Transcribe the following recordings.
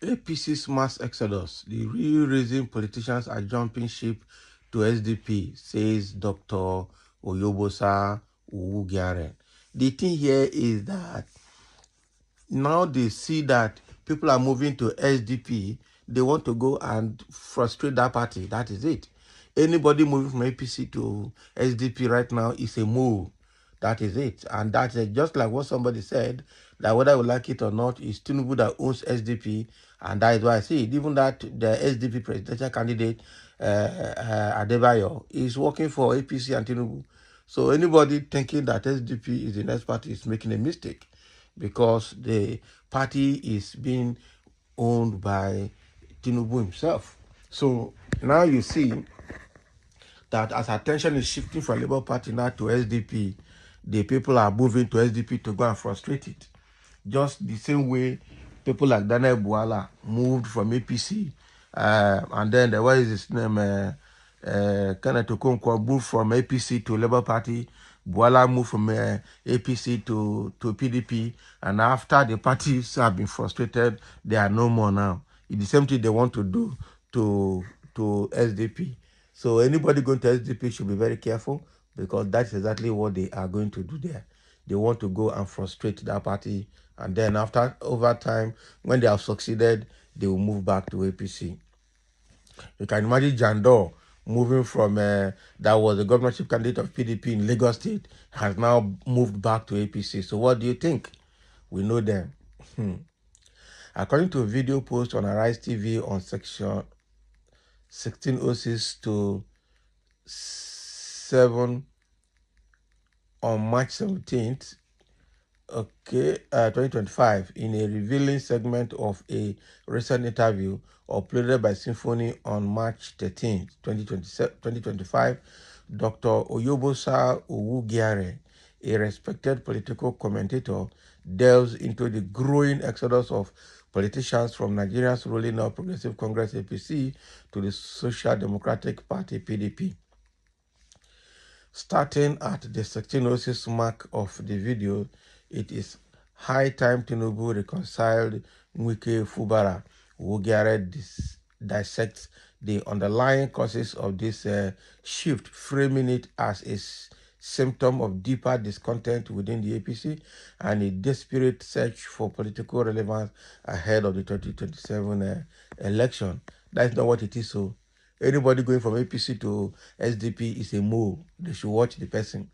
APC's mass exodus, the real reason politicians are jumping ship to SDP, says Dr. Oyobosa Uwugiaren. The thing here is that now they see that people are moving to SDP, they want to go and frustrate that party. That is it. Anybody moving from APC to SDP right now is a move. That is it. And that's just like what somebody said, that whether we like it or not, it's Tinubu that owns SDP. And that is why I see it. Even that the SDP presidential candidate, Adebayo, is working for APC and Tinubu. So anybody thinking that SDP is the next party is making a mistake, because the party is being owned by Tinubu himself. So now you see that as attention is shifting from Labour Party now to SDP, the people are moving to SDP to go and frustrate it. Just the same way people like Daniel Buala moved from APC, and then what is his name? Kenneth Okonkwo moved from APC to Labour Party. Buala moved from APC to PDP, and after the parties have been frustrated, they are no more now. It's the same thing they want to do to SDP. So anybody going to SDP should be very careful, because that's exactly what they are going to do there. They want to go and frustrate that party, and then over time, when they have succeeded, they will move back to APC. You can imagine Jandor moving from that was the governorship candidate of PDP in Lagos State, has now moved back to APC. So what do you think? We know them. According to a video post on Arise TV on section 1606 to 7 on March 17th, 2025, in a revealing segment of a recent interview uploaded by Symphony on March 13th, 2025, Dr. Oyobosa Owugiare, a respected political commentator, delves into the growing exodus of politicians from Nigeria's ruling All Progressive Congress APC to the Social Democratic Party PDP. Starting at the 1606 mark of the video, it is high time Tinubu reconciled Wike Fubara. Owugiare dissects the underlying causes of this shift, framing it as a symptom of deeper discontent within the APC and a desperate search for political relevance ahead of the 2027 election. That's not what it is. So anybody going from APC to SDP is a move. They should watch the person.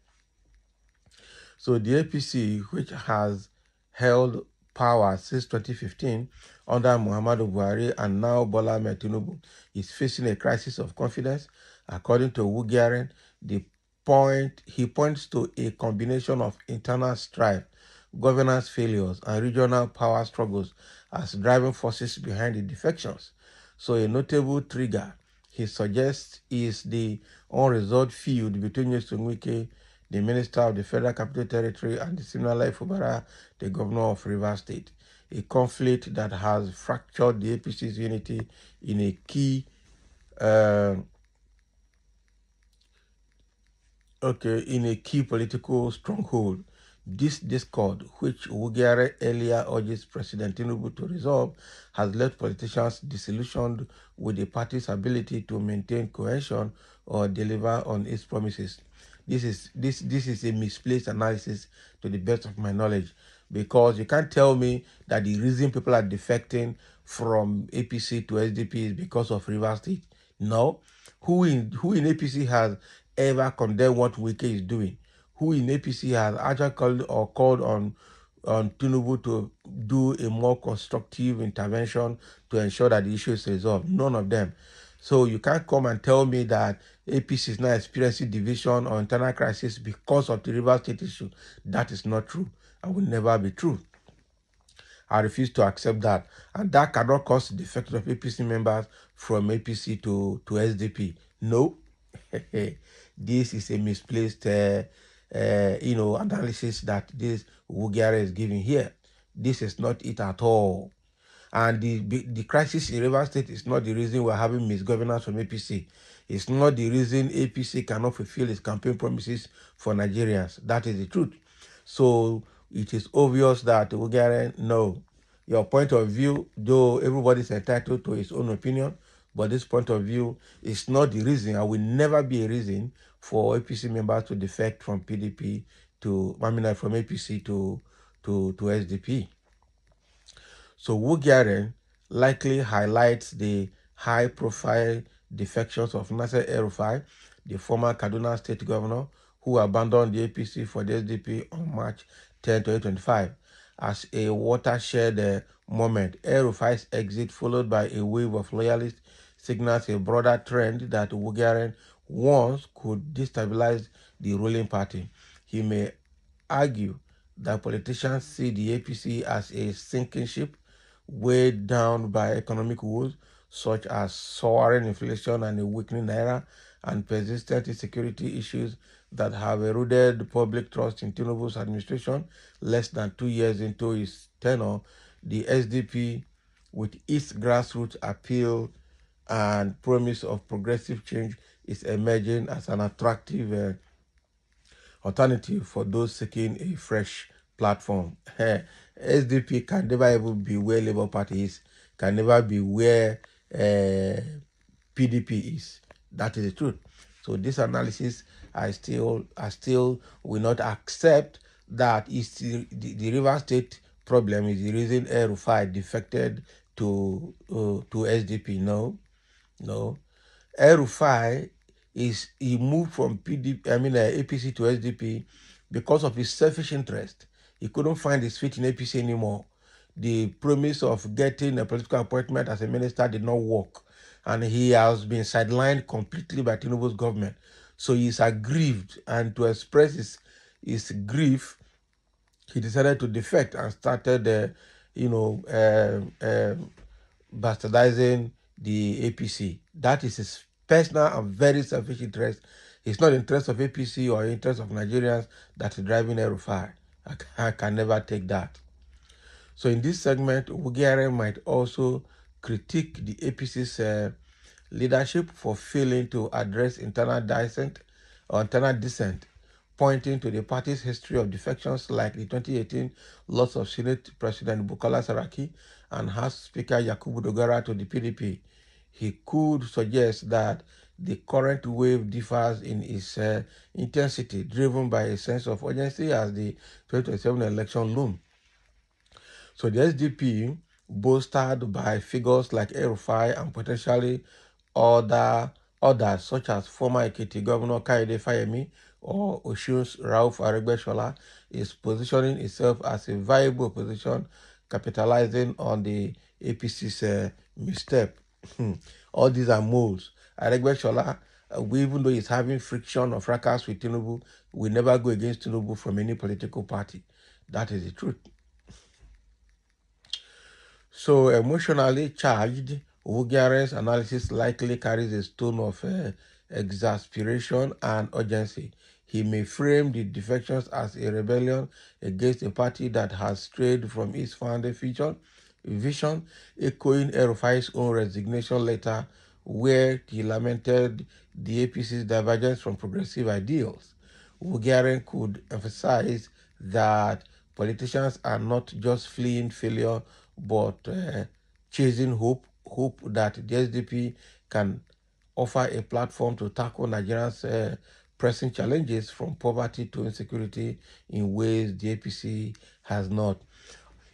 So the APC, which has held power since 2015 under Muhammadu Buhari and now Bola Ahmed Tinubu, is facing a crisis of confidence. According to Owugiaren, he points to a combination of internal strife, governance failures, and regional power struggles as driving forces behind the defections. So a notable trigger, he suggests, is the unresolved feud between Nyesom Wike, the Minister of the Federal Capital Territory, and the Siminalayi Fubara, the Governor of Rivers State, a conflict that has fractured the APC's unity in a key political stronghold. This discord, which Owugiare earlier urges President Tinubu to resolve, has left politicians disillusioned with the party's ability to maintain cohesion or deliver on its promises. This is a misplaced analysis to the best of my knowledge, because you can't tell me that the reason people are defecting from APC to SDP is because of Rivers State. No. Who in APC has ever condemned what Wike is doing? Who in APC has actually called on Tinubu to do a more constructive intervention to ensure that the issue is resolved? None of them. So you can't come and tell me that APC is now experiencing division or internal crisis because of the Rivers State issue. That is not true and will never be true. I refuse to accept that. And that cannot cause the defection of APC members from APC to SDP. No. This is a misplaced analysis that this Owugiare is giving here. This is not it at all. And the crisis in Rivers State is not the reason we're having misgovernance from APC. It's not the reason APC cannot fulfill its campaign promises for Nigerians. That is the truth. So it is obvious that Owugiare, no, your point of view, though everybody's entitled to his own opinion, but this point of view is not the reason, and will never be a reason for APC members to defect from PDP from APC to SDP. So Wugaren likely highlights the high-profile defections of Nasser El-Rufai, the former Kaduna State Governor, who abandoned the APC for the SDP on March 10, 2025. As a watershed moment, El-Rufai's exit, followed by a wave of loyalists, signals a broader trend that Wugaren once could destabilize the ruling party. He may argue that politicians see the APC as a sinking ship, weighed down by economic woes such as soaring inflation and a weakening naira, and persistent insecurity issues that have eroded public trust in Tinubu's administration. Less than 2 years into his tenure, the SDP, with its grassroots appeal and promise of progressive change, is emerging as an attractive alternative for those seeking a fresh platform. SDP can never even be where Labour Party is, can never be where PDP is. That is the truth. So this analysis, I still will not accept that is the River State problem is the reason El-Rufai defected to SDP. No. El-Rufai he moved from APC to SDP because of his selfish interest. He couldn't find his feet in APC anymore. The promise of getting a political appointment as a minister did not work, and he has been sidelined completely by Tinubu's government. So he is aggrieved, and to express his grief, he decided to defect and started, bastardizing the APC. That is his personal and very selfish interest. It's not the interest of APC or interest of Nigerians that is driving El-Rufai. I can never take that. So in this segment, Wugaren might also critique the APC's leadership for failing to address internal dissent, pointing to the party's history of defections like the 2018 loss of Senate President Bukola Saraki and House Speaker Yakubu Dogara to the PDP. He could suggest that the current wave differs in its intensity, driven by a sense of urgency as the 2027 election looms. So the SDP, bolstered by figures like El-Rufai and potentially others such as former Ekiti Governor Kayode Fayemi or Osun's Rauf Aregbesola, is positioning itself as a viable opposition, capitalizing on the APC's misstep. All these are moves. Aregbesola, even though he's having friction or fracas with Tinubu, will never go against Tinubu from any political party. That is the truth. So emotionally charged, Wugaren's analysis likely carries a tone of exasperation and urgency. He may frame the defections as a rebellion against a party that has strayed from its founding vision, echoing El-Rufai's own resignation letter where he lamented the APC's divergence from progressive ideals. Wugaren could emphasize that politicians are not just fleeing failure but chasing hope that the SDP can offer a platform to tackle Nigerians' pressing challenges from poverty to insecurity in ways the APC has not.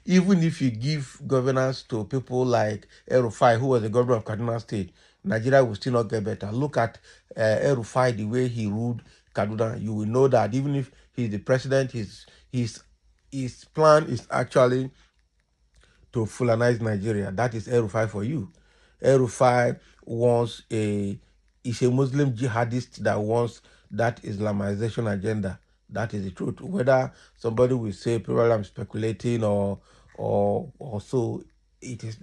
Even if you give governance to people like El-Rufai, who was the governor of Kaduna State, Nigeria will still not get better. Look at El-Rufai, the way he ruled Kaduna. You will know that even if he's the president, his plan is actually to Fulanize Nigeria. That is El-Rufai for you. El-Rufai is a Muslim jihadist that wants that Islamization agenda. That is the truth. Whether somebody will say probably I'm speculating or so, it is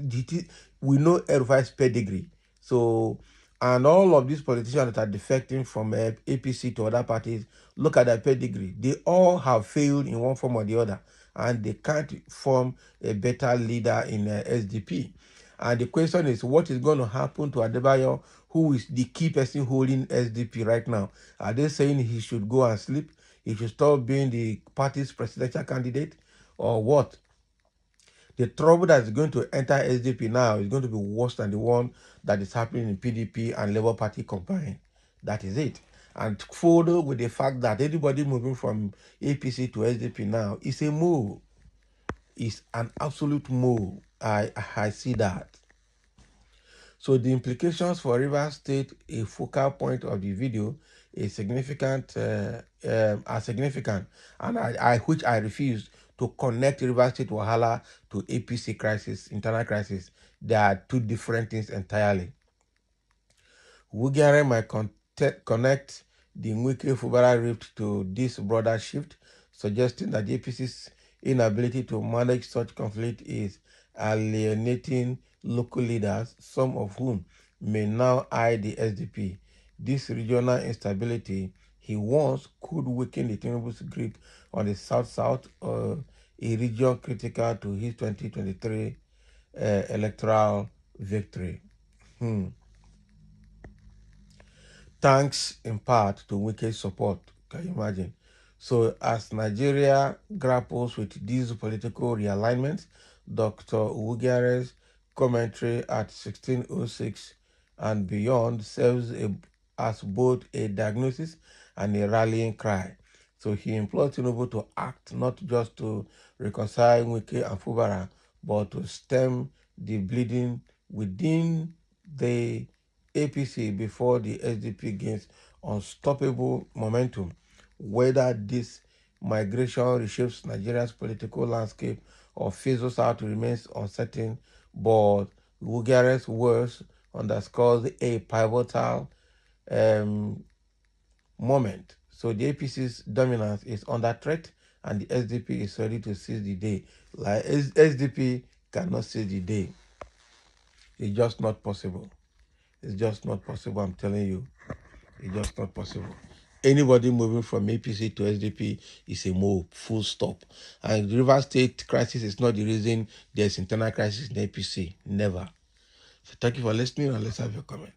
we know El-Rufai's pedigree. So, and all of these politicians that are defecting from APC to other parties, look at their pedigree. They all have failed in one form or the other, and they can't form a better leader in SDP. And the question is, what is going to happen to Adebayo, who is the key person holding SDP right now? Are they saying he should go and sleep? He should stop being the party's presidential candidate? Or what? The trouble that is going to enter SDP now is going to be worse than the one that is happening in PDP and Labour Party combined. That is it. And further with the fact that anybody moving from APC to SDP now is a move. It's an absolute move. I see that. So the implications for Rivers State, a focal point of the video, is significant, are significant, and which I refuse to connect Rivers State Wahala to APC crisis, internal crisis. They are two different things entirely. Wugare might connect the Nwike Fubara rift to this broader shift, suggesting that the APC's inability to manage such conflict is alienating local leaders, some of whom may now eye the SDP. This regional instability, he warns, could weaken the Tinubu's grip on the South-South, a region critical to his 2023 electoral victory. Thanks in part to Wike's support. Can you imagine? So as Nigeria grapples with these political realignments, Dr. Uwugiare's commentary at 1606 and beyond serves as both a diagnosis and a rallying cry. So he implores Tinubu to act not just to reconcile Wike and Fubara, but to stem the bleeding within the APC before the SDP gains unstoppable momentum. Whether this migration reshapes Nigeria's political landscape or fizzles out remains uncertain, but Wugare's words underscores a pivotal moment. So the APC's dominance is under threat, and the SDP is ready to seize the day. Like SDP cannot seize the day. It's just not possible. It's just not possible, I'm telling you. It's just not possible. Anybody moving from APC to SDP is a move, full stop. And the River State crisis is not the reason there's internal crisis in APC. Never. So thank you for listening, and let's have your comment.